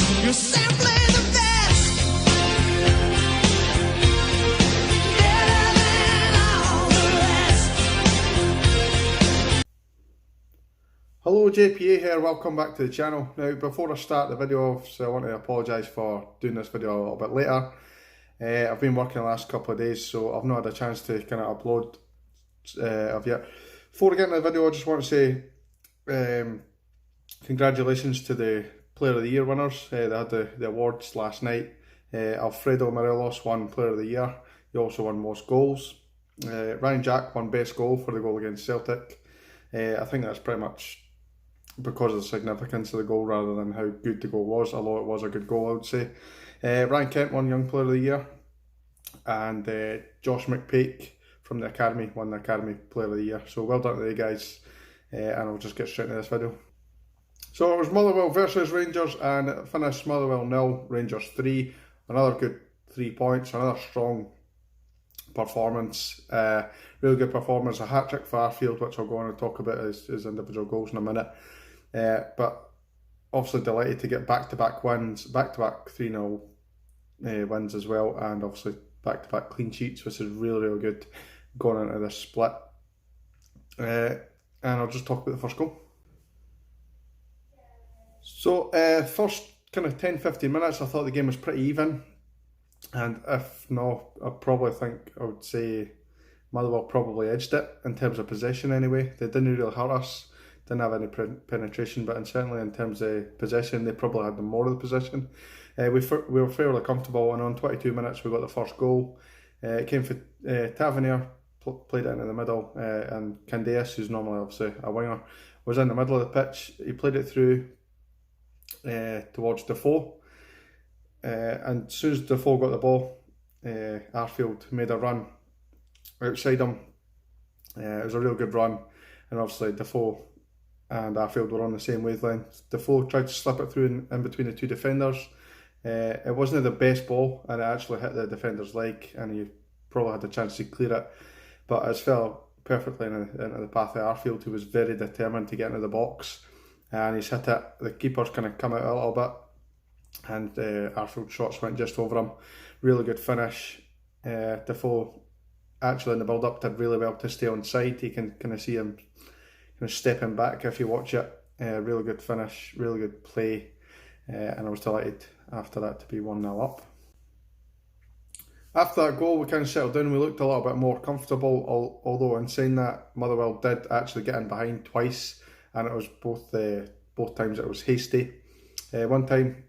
You're simply the best. Better than all the rest. Hello, JPA here, welcome back to the channel. Now before I start the video, I want to apologise for doing this video a little bit later. I've been working the last couple of days, so I've not had a chance to kind of upload of yet. Before I get into the video, I just want to say congratulations to the Player of the Year winners. They had the awards last night. Alfredo Morelos won Player of the Year. He also won most goals. Ryan Jack won best goal for the goal against Celtic. I think that's pretty much because of the significance of the goal rather than how good the goal was, although it was a good goal, I would say. Ryan Kent won Young Player of the Year, and Josh McPake from the Academy won the Academy Player of the Year. So well done to the guys, and I'll just get straight into this video. So it was Motherwell versus Rangers, and it finished Motherwell 0, Rangers 3. Another good 3 points, another strong performance, really good performance. A hat-trick for Arfield, which I'll go on and talk about his individual goals in a minute. But obviously delighted to get back-to-back wins, back-to-back 3-0 wins as well, and obviously back-to-back clean sheets, which is really, really good going into this split. And I'll just talk about the first goal. So first kind of 10-15 minutes, I thought the game was pretty even. And if not, I would say Motherwell probably edged it in terms of possession anyway. They didn't really hurt us, didn't have any penetration, but certainly in terms of possession, they probably had more of the possession. We were fairly comfortable, and on 22 minutes we got the first goal. It came for Tavernier, played it into the middle, and Candeas, who's normally obviously a winger, was in the middle of the pitch. He played it through towards Defoe. And as soon as Defoe got the ball, Arfield made a run outside him. It was a real good run, and obviously Defoe and Arfield were on the same wavelength. Defoe tried to slip it through in between the two defenders. It wasn't the best ball, and it actually hit the defender's leg, and he probably had a chance to clear it, but it fell perfectly into the path of Arfield, who was very determined to get into the box, and he's hit it. The keeper's kind of come out a little bit, and Arfield's shots went just over him. Really good finish. Defoe actually in the build up did really well to stay on side. You can kind of see him kind of stepping back if you watch it. Really good finish, really good play, and I was delighted after that to be 1-0 up. After that goal, we kind of settled down. We looked a little bit more comfortable, although in saying that, Motherwell did actually get in behind twice, and it was both times it was hasty. One time,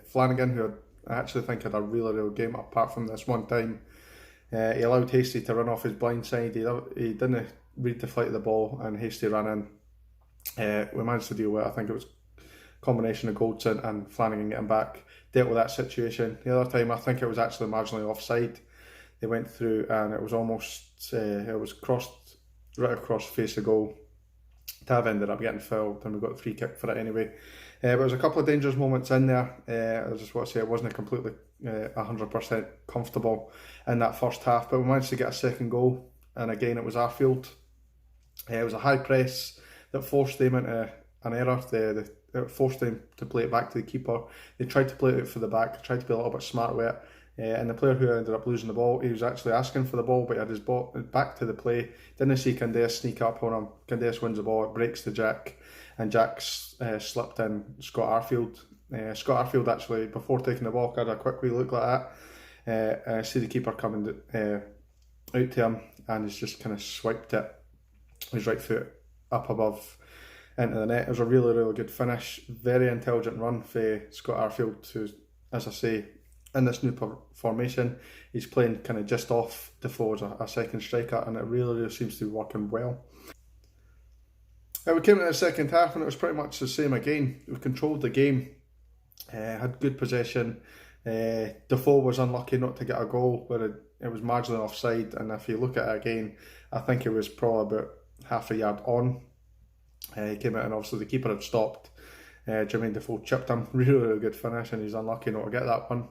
Flanagan, who I actually think had a really, really game apart from this one time, he allowed Hasty to run off his blind side. He didn't read the flight of the ball, and Hasty ran in. We managed to deal with it. I think it was a combination of Goldson and Flanagan getting back, dealt with that situation. The other time, I think it was actually marginally offside. They went through, and it was almost, it was crossed right across the face of goal. Tav ended up getting fouled, and we got the free kick for it anyway. But there was a couple of dangerous moments in there. I just want to say it wasn't completely 100% comfortable in that first half, but we managed to get a second goal, and again it was Arfield. It was a high press that forced them into an error. It forced them to play it back to the keeper. They tried to play it out for the back, tried to be a little bit smart with it. And the player who ended up losing the ball, he was actually asking for the ball, but he had his ball back to the play. Didn't see Candeas sneak up on him. Candeas wins the ball, it breaks to Jack, and Jack slipped in Scott Arfield. Scott Arfield actually, before taking the ball, had a quick wee look like that. I see the keeper coming out to him, and he's just kind of swiped it, his right foot up above into the net. It was a really, really good finish. Very intelligent run for Scott Arfield, who, as I say, in this new formation, he's playing kind of just off Defoe as a second striker, and it really, really seems to be working well. We came into the second half, and it was pretty much the same again. We controlled the game, had good possession. Defoe was unlucky not to get a goal, but it was marginally offside, and if you look at it again, I think it was probably about half a yard on. He came out, and obviously the keeper had stopped. Jermaine Defoe chipped him. Really, really good finish, and he's unlucky not to get that one.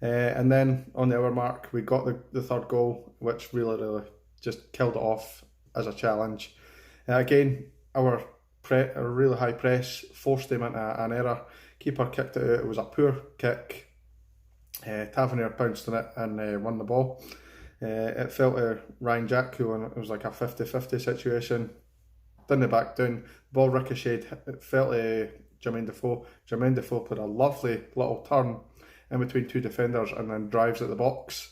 And then on the hour mark, we got the third goal, which really, really just killed it off as a challenge. Again, our really high press forced them into an error, Keeper kicked it out. It was a poor kick. Tavernier pounced on it and won the ball. It fell to Ryan Jack, who it was like a 50-50 situation. Didn't back down. Ball ricocheted. It fell to Jermaine Defoe. Jermaine Defoe put a lovely little turn in between two defenders and then drives at the box.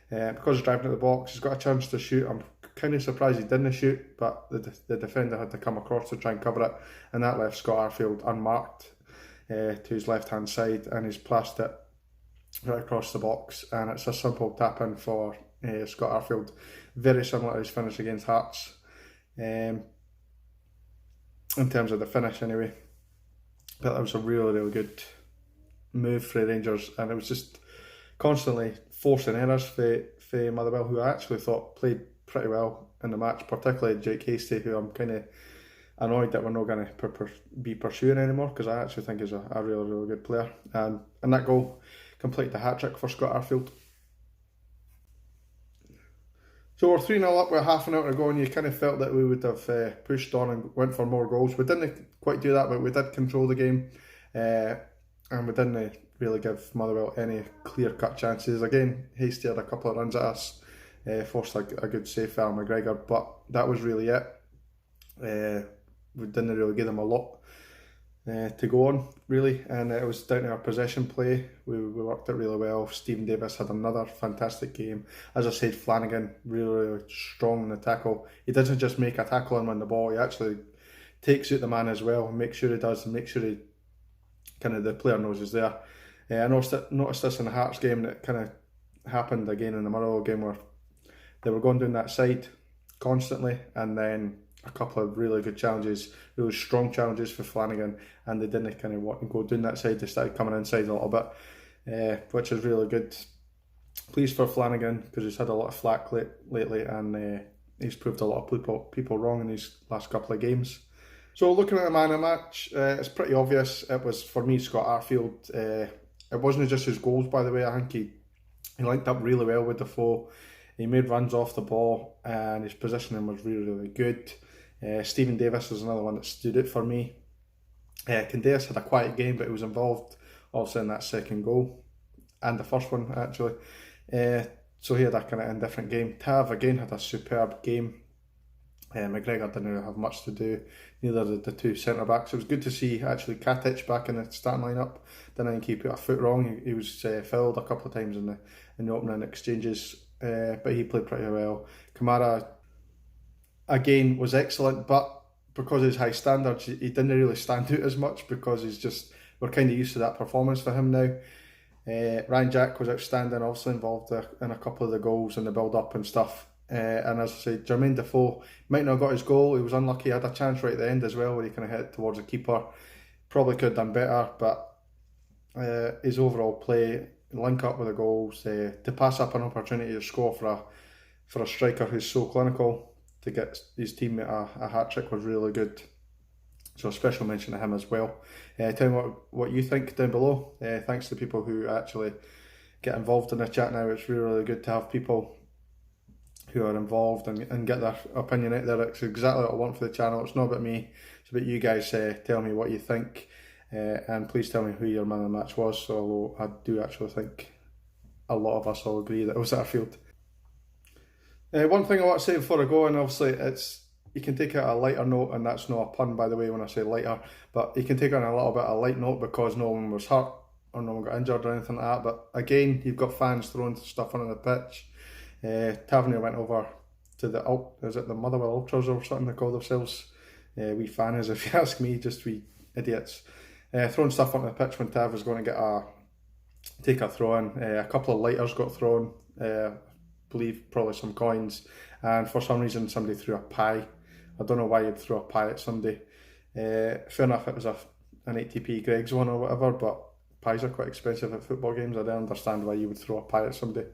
Because he's driving at the box, he's got a chance to shoot. I'm kind of surprised he didn't shoot, but the defender had to come across to try and cover it, and that left Scott Arfield unmarked to his left hand side, and he's plashed it right across the box, and it's a simple tap in for Scott Arfield, very similar to his finish against Hearts, in terms of the finish anyway. But that was a really good move for the Rangers, and it was just constantly forcing errors for Motherwell, who I actually thought played pretty well in the match, particularly Jake Hastie, who I'm kind of annoyed that we're not going to be pursuing anymore, because I actually think he's a really good player. And that goal completed the hat-trick for Scott Arfield. So we're 3-0 up with half an hour to go, and you kind of felt that we would have pushed on and went for more goals. We didn't quite do that, but we did control the game, and we didn't really give Motherwell any clear-cut chances. Again, Hastie had a couple of runs at us, forced a good save for McGregor, but that was really it. We didn't really give them a lot to go on, really, and it was down to our possession play. We worked it really well. Stephen Davis had another fantastic game. As I said, Flanagan really strong in the tackle. He doesn't just make a tackle and win the ball, he actually takes out the man as well, and makes sure he does, and make sure he the player knows he's there. I noticed this in the Hearts game, that kind of happened again in the Motherwell game, where they were going down that side constantly, and then a couple of really good challenges, really strong challenges for Flanagan, and they didn't kind of want to go down that side. They started coming inside a little bit, which is really good. Pleased for Flanagan, because he's had a lot of flack lately, and he's proved a lot of people wrong in these last couple of games. So looking at the man of the match, it's pretty obvious. It was, for me, Scott Arfield. It wasn't just his goals, by the way. I think he linked up really well with Defoe. He made runs off the ball, and his positioning was really good. Stephen Davis was another one that stood out for me. Candeas had a quiet game, but he was involved also in that second goal, and the first one actually. So he had a kind of indifferent game. Tav again had a superb game. McGregor didn't have much to do, neither did the two centre backs. It was good to see actually Katic back in the starting lineup. Didn't think he put a foot wrong. He was fouled a couple of times in the opening exchanges, but he played pretty well. Kamara again was excellent, but because of his high standards, he didn't really stand out as much, because we're kind of used to that performance for him now. Ryan Jack was outstanding, also involved in a couple of the goals and the build up and stuff. And as I said, Jermaine Defoe might not have got his goal. He was unlucky. He had a chance right at the end as well, where he kind of hit it towards the keeper. Probably could have done better, but his overall play, link up with the goals, to pass up an opportunity to score for a striker who's so clinical, to get his teammate a hat-trick was really good. So a special mention to him as well. Tell me what you think down below. Thanks to people who actually get involved in the chat now. It's really good to have people who are involved and get their opinion out there. It's exactly what I want for the channel. It's not about me, it's about you guys. Tell me what you think, and please tell me who your man of the match was. So although I do actually think a lot of us all agree that it was Arfield. One thing I want to say before I go, and obviously you can take it a lighter note, and that's not a pun, by the way, when I say lighter, but you can take it on a little bit of a light note, because no one was hurt or no one got injured or anything like that. But again, you've got fans throwing stuff onto the pitch. Tavernier went over to the Motherwell Ultras or something they call themselves. We fans, if you ask me, just we idiots. Throwing stuff onto the pitch when Tav was going to take a throw in. A couple of lighters got thrown, believe probably some coins, and for some reason somebody threw a pie. I don't know why you'd throw a pie at somebody. Fair enough, it was an 80p Greg's one or whatever, but pies are quite expensive at football games. I don't understand why you would throw a pie at somebody.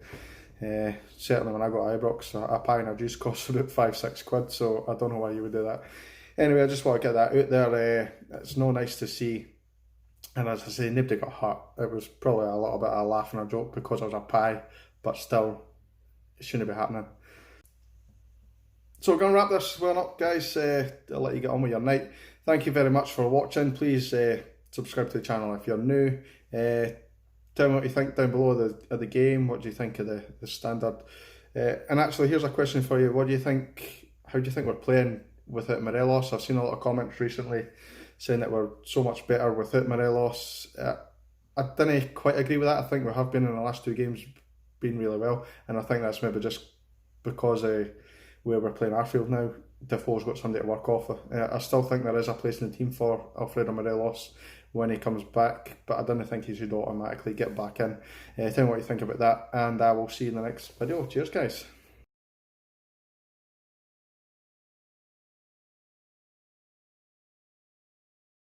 Certainly when I got Ibrox, a pie and a juice costs about 5-6 quid, so I don't know why you would do that. Anyway, I just want to get that out there. It's no nice to see, and as I say, nobody got hurt. It was probably a little bit of a laugh and a joke because it was a pie, but still, it shouldn't be happening. So we're going to wrap this one up, guys. I'll let you get on with your night. Thank you very much for watching. Please subscribe to the channel if you're new. Tell me what you think down below of the game. What do you think of the standard? And actually, here's a question for you. What do you think? How do you think we're playing without Morelos? I've seen a lot of comments recently saying that we're so much better without Morelos. I didn't quite agree with that. I think we have been in the last 2 games been really well, and I think that's maybe just because where we're playing Arfield now, Defoe's got somebody to work off of. I still think there is a place in the team for Alfredo Morelos when he comes back, but I don't think he should automatically get back in. Tell me what you think about that, and I will see you in the next video. Cheers, guys.